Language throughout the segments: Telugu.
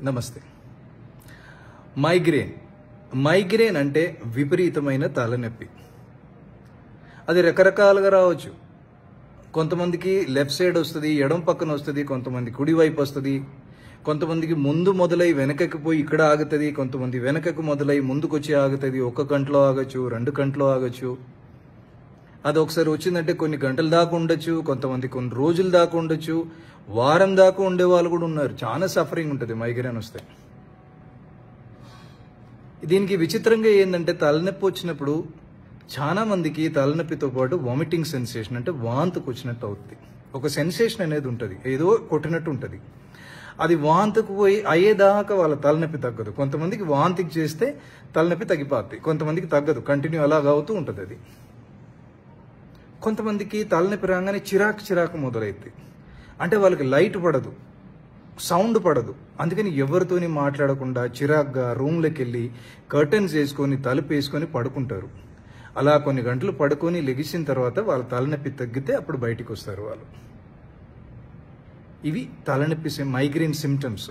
నమస్తే. మైగ్రేన్ అంటే విపరీతమైన తలనొప్పి. అది రకరకాలుగా రావచ్చు. కొంతమందికి లెఫ్ట్ సైడ్ వస్తుంది, ఎడం పక్కన వస్తుంది, కొంతమంది కుడి వైపు వస్తుంది, కొంతమందికి ముందు మొదలై వెనకకి పోయి ఇక్కడ ఆగుతుంది, కొంతమంది వెనకకు మొదలై ముందుకు వచ్చి ఆగుతుంది. ఒక గంటలో ఆగచ్చు, 2 గంటలో ఆగచ్చు. అది ఒకసారి వచ్చిందంటే కొన్ని గంటల దాకా ఉండొచ్చు, కొంతమంది కొన్ని రోజుల దాకా ఉండొచ్చు, వారం దాకా ఉండే వాళ్ళు కూడా ఉన్నారు. చాలా సఫరింగ్ ఉంటుంది మైగ్రేన్ వస్తే. దీనికి విచిత్రంగా ఏంటంటే తలనొప్పి వచ్చినప్పుడు చాలా మందికి తలనొప్పితో పాటు వామిటింగ్ సెన్సేషన్, అంటే వాంతికి వచ్చినట్టు అవుతుంది. ఒక సెన్సేషన్ అనేది ఉంటుంది, ఏదో కొట్టినట్టు ఉంటుంది. అది వాంతికి పోయి అయ్యేదాకా వాళ్ళ తలనొప్పి తగ్గదు. కొంతమందికి వాంతికి చేస్తే తలనొప్పి తగ్గిపోద్ది, కొంతమందికి తగ్గదు, కంటిన్యూ అలాగ అవుతూ ఉంటుంది. అది కొంతమందికి తలనొప్పి రాగానే చిరాకు మొదలైద్ది. అంటే వాళ్ళకి లైట్ పడదు, సౌండ్ పడదు. అందుకని ఎవరితోని మాట్లాడకుండా చిరాగ్గా రూమ్లోకి వెళ్ళి కర్టన్స్ వేసుకొని తలుపు వేసుకొని పడుకుంటారు. అలా కొన్ని గంటలు పడుకొని లెగిసిన తర్వాత వాళ్ళ తలనొప్పి తగ్గితే అప్పుడు బయటికి వస్తారు వాళ్ళు. ఇవి తలనొప్పి మైగ్రేన్ సిమ్టమ్స్.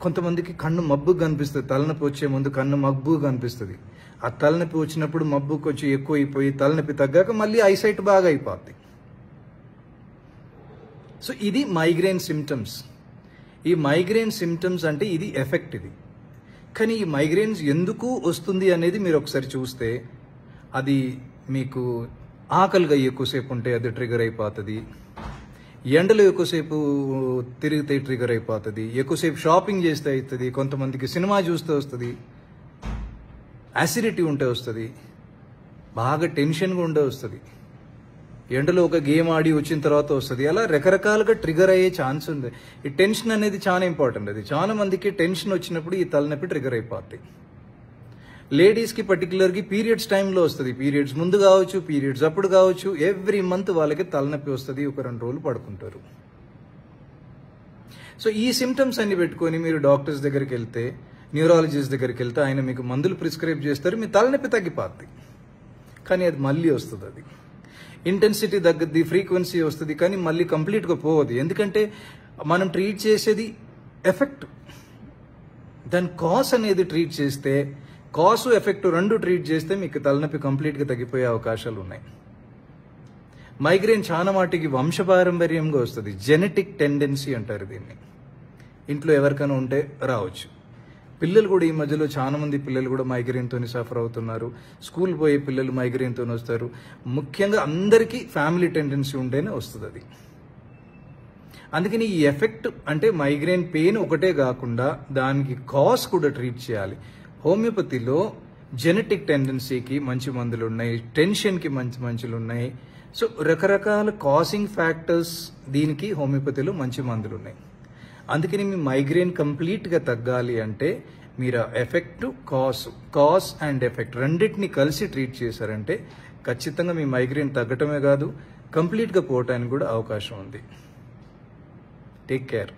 కొంతమందికి కన్ను మబ్బుగా కనిపిస్తుంది, తలనొప్పి వచ్చే ముందు కన్ను మబ్బుగా కనిపిస్తుంది. ఆ తలనొప్పి వచ్చినప్పుడు మబ్బుకి వచ్చి ఎక్కువ అయిపోయి తలనొప్పి తగ్గాక మళ్ళీ ఐసైట్ బాగా అయిపోద్ది. సో ఇది మైగ్రేన్ సిమ్టమ్స్. ఈ మైగ్రేన్ సిమ్టమ్స్ అంటే ఇది ఎఫెక్ట్ ఇది. కానీ ఈ మైగ్రేన్స్ ఎందుకు వస్తుంది అనేది మీరు ఒకసారి చూస్తే, అది మీకు ఆకలిగా ఎక్కువసేపు ఉంటే అది ట్రిగర్ అయిపోతుంది, ఎండలో ఎక్కువసేపు తిరిగితే ట్రిగర్ అయిపోతుంది, ఎక్కువసేపు షాపింగ్ చేస్తే అవుతుంది, కొంతమందికి సినిమా చూస్తే వస్తుంది, యాసిడిటీ ఉంటే వస్తుంది, బాగా టెన్షన్గా ఉంటే వస్తుంది, ఎండలో ఒక గేమ్ ఆడి వచ్చిన తర్వాత వస్తుంది. అలా రకరకాలుగా ట్రిగర్ అయ్యే ఛాన్స్ ఉంది. ఈ టెన్షన్ అనేది చాలా ఇంపార్టెంట్. అది చాలా మందికి టెన్షన్ వచ్చినప్పుడు ఈ తలనొప్పి ట్రిగర్ అయిపోద్ది. లేడీస్కి పర్టికులర్గా పీరియడ్స్ టైంలో వస్తుంది. పీరియడ్స్ ముందు కావచ్చు, పీరియడ్స్ అప్పుడు కావచ్చు, ఎవ్రీ మంత్ వాళ్ళకి తలనొప్పి వస్తుంది. ఒక 2 రోజులు పడుకుంటారు. సో ఈ సిమ్టమ్స్ అన్ని పెట్టుకొని మీరు డాక్టర్స్ దగ్గరికి వెళ్తే, న్యూరాలజిస్ట్ దగ్గరికి వెళ్తే ఆయన మీకు మందులు ప్రిస్క్రైబ్ చేస్తారు, మీ తలనొప్పి తగ్గిపోద్ది. కానీ అది మళ్ళీ వస్తుంది. అది ఇంటెన్సిటీ తగ్గద్ది, ఫ్రీక్వెన్సీ వస్తుంది, కానీ మళ్ళీ కంప్లీట్గా పోవద్దు. ఎందుకంటే మనం ట్రీట్ చేసేది ఎఫెక్ట్, దాని కాస్ అనేది ట్రీట్ చేస్తే, కాసు ఎఫెక్ట్ 2 ట్రీట్ చేస్తే మీకు తలనొప్పి కంప్లీట్గా తగ్గిపోయే అవకాశాలు ఉన్నాయి. మైగ్రేన్ చాలా మాటికి వంశపారంపర్యంగా వస్తుంది, జెనెటిక్ టెండెన్సీ అంటారు దీన్ని. ఇంట్లో ఎవరికైనా ఉంటే రావచ్చు. పిల్లలు కూడా ఈ మధ్యలో చాలా మంది పిల్లలు కూడా మైగ్రేన్తో సఫర్ అవుతున్నారు. స్కూల్ పోయే పిల్లలు మైగ్రేన్తో వస్తారు. ముఖ్యంగా అందరికీ ఫ్యామిలీ టెండెన్సీ ఉంటేనే వస్తుంది అది. అందుకని ఈ ఎఫెక్ట్ అంటే మైగ్రేన్ పెయిన్ ఒకటే కాకుండా దానికి కాజ్ కూడా ట్రీట్ చేయాలి. హోమియోపతిలో జెనెటిక్ టెండెన్సీకి మంచి మందులు ఉన్నాయి, టెన్షన్కి మంచి మందులు ఉన్నాయి. సో రకరకాల కాజింగ్ ఫ్యాక్టర్స్ దీనికి హోమియోపతిలో మంచి మందులు ఉన్నాయి. అందుకని మీ మైగ్రేన్ కంప్లీట్గా తగ్గాలి అంటే మీరు ఎఫెక్ట్, కాజ్ అండ్ ఎఫెక్ట్ రెండింటిని కలిసి ట్రీట్ చేశారంటే ఖచ్చితంగా మీ మైగ్రేన్ తగ్గటమే కాదు, కంప్లీట్గా పోవటానికి కూడా అవకాశం ఉంది. Take care.